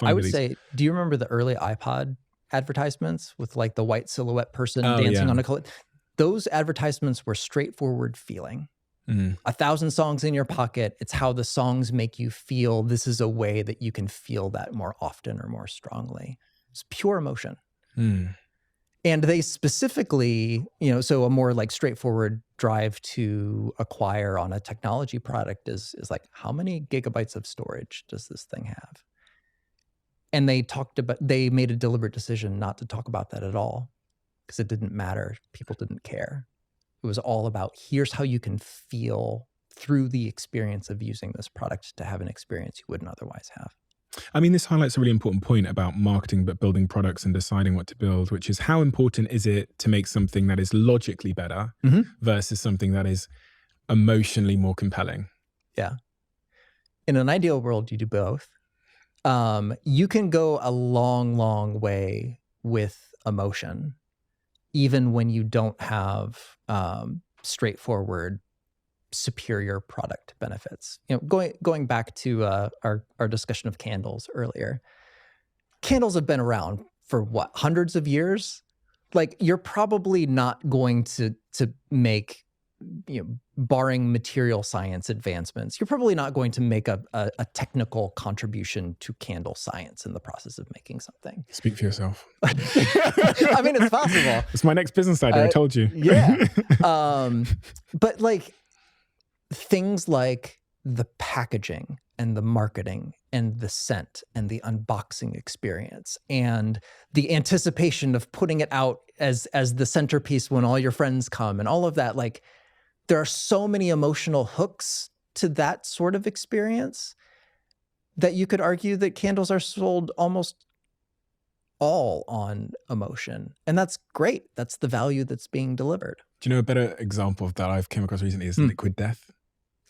I would say, do you remember the early iPod advertisements with like the white silhouette person dancing on a color? Those advertisements were straightforward feeling. 1,000 songs in your pocket. It's how the songs make you feel. This is a way that you can feel that more often or more strongly. It's pure emotion. And they specifically, so a more like straightforward drive to acquire on a technology product is like, how many gigabytes of storage does this thing have? And they made a deliberate decision not to talk about that at all because it didn't matter. People didn't care. It was all about, here's how you can feel through the experience of using this product to have an experience you wouldn't otherwise have. I mean, this highlights a really important point about marketing, but building products and deciding what to build, which is how important is it to make something that is logically better versus something that is emotionally more compelling? Yeah. In an ideal world, you do both. You can go a long, long way with emotion, even when you don't have straightforward superior product benefits. Going back to our discussion of candles earlier, candles have been around for what, hundreds of years? Like, you're probably not going to make, barring material science advancements, you're probably not going to make a technical contribution to candle science in the process of making something. Speak for yourself. I mean, it's possible. It's my next business idea, I told you. Yeah. But like, things like the packaging and the marketing and the scent and the unboxing experience and the anticipation of putting it out as the centerpiece when all your friends come and all of that, like, there are so many emotional hooks to that sort of experience that you could argue that candles are sold almost all on emotion. And that's great. That's the value that's being delivered. Do you know a better example of that I've came across recently is Liquid Death?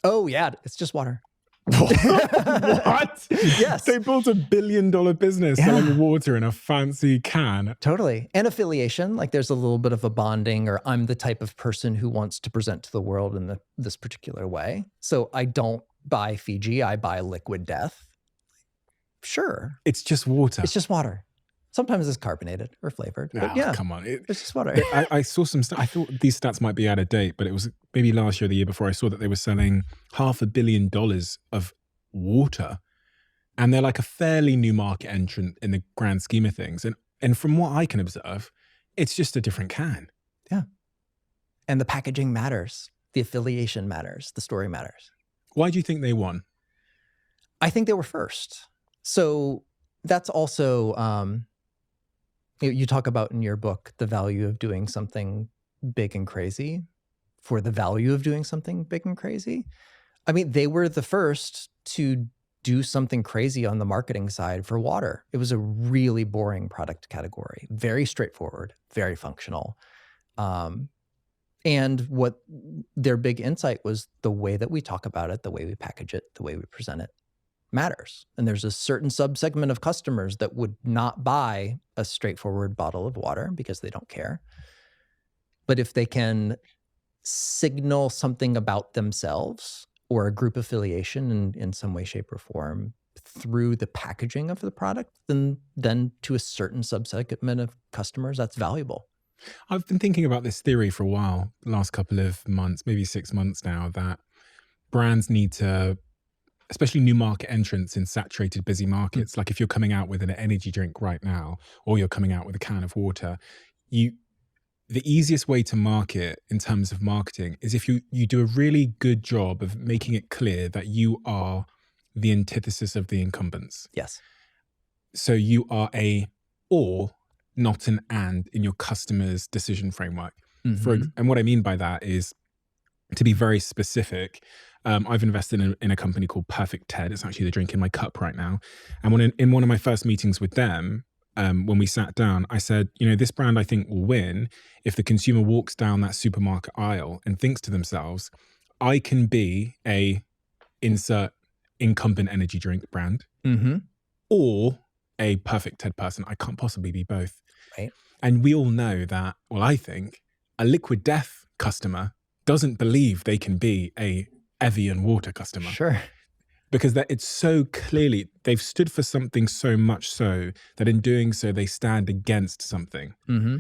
Oh, yeah. It's just water. What? Yes. They built $1 billion business selling water in a fancy can. Totally. And affiliation. Like, there's a little bit of a bonding, or I'm the type of person who wants to present to the world in this particular way. So I don't buy Fiji, I buy Liquid Death. Sure. It's just water. It's just water. Sometimes it's carbonated or flavored. But yeah, come on. It's just water. I saw some stuff. I thought these stats might be out of date, but it was maybe last year or the year before I saw that they were selling $500 million of water. And they're like a fairly new market entrant in the grand scheme of things. And from what I can observe, it's just a different can. Yeah. And the packaging matters. The affiliation matters. The story matters. Why do you think they won? I think they were first. So that's also... you talk about in your book the value of doing something big and crazy for the value of doing something big and crazy. I mean, they were the first to do something crazy on the marketing side for water. It was a really boring product category, very straightforward, very functional. And what their big insight was, the way that we talk about it, the way we package it, the way we present it matters. And there's a certain subsegment of customers that would not buy a straightforward bottle of water because they don't care. But if they can signal something about themselves or a group affiliation in some way, shape, or form through the packaging of the product, then to a certain subsegment of customers, that's valuable. I've been thinking about this theory for a while, the last couple of months, maybe 6 months now, that brands need to, especially new market entrants in saturated, busy markets. Like if you're coming out with an energy drink right now, or you're coming out with a can of water, the easiest way to market in terms of marketing is if you do a really good job of making it clear that you are the antithesis of the incumbents. Yes. So you are a or, not an and in your customer's decision framework. And what I mean by that is, to be very specific, I've invested in a company called Perfect TED. It's actually the drink in my cup right now. And in one of my first meetings with them, when we sat down, I said, this brand I think will win if the consumer walks down that supermarket aisle and thinks to themselves, I can be a insert incumbent energy drink brand or a Perfect TED person. I can't possibly be both. Right. And we all know that, well, I think a Liquid Death customer doesn't believe they can be a Evian water customer. Sure. because that it's so clearly, they've stood for something so much so that in doing so, they stand against something. Mm-hmm.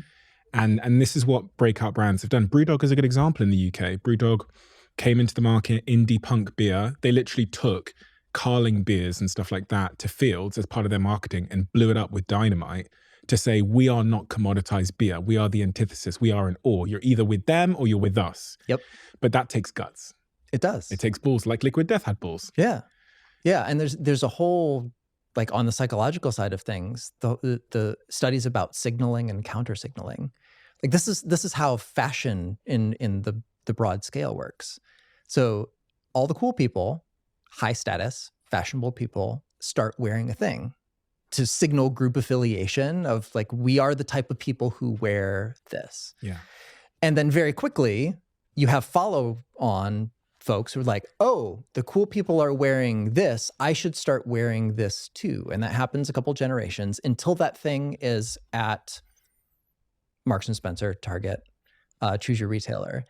And this is what breakout brands have done. Brewdog is a good example in the UK. Brewdog came into the market, indie punk beer. They literally took Carling beers and stuff like that to Fields as part of their marketing and blew it up with dynamite to say, we are not commoditized beer. We are the antithesis. We are an or. You're either with them or you're with us. Yep. But that takes guts. It does. It takes balls, like Liquid Death had balls. Yeah. Yeah. And there's a whole, like on the psychological side of things, the studies about signaling and counter signaling. Like this is how fashion in the broad scale works. So all the cool people, high status, fashionable people start wearing a thing to signal group affiliation of like, we are the type of people who wear this. Yeah. And then very quickly you have follow on folks who are like, oh, the cool people are wearing this, I should start wearing this too. And that happens a couple generations until that thing is at Marks and Spencer, Target, choose your retailer.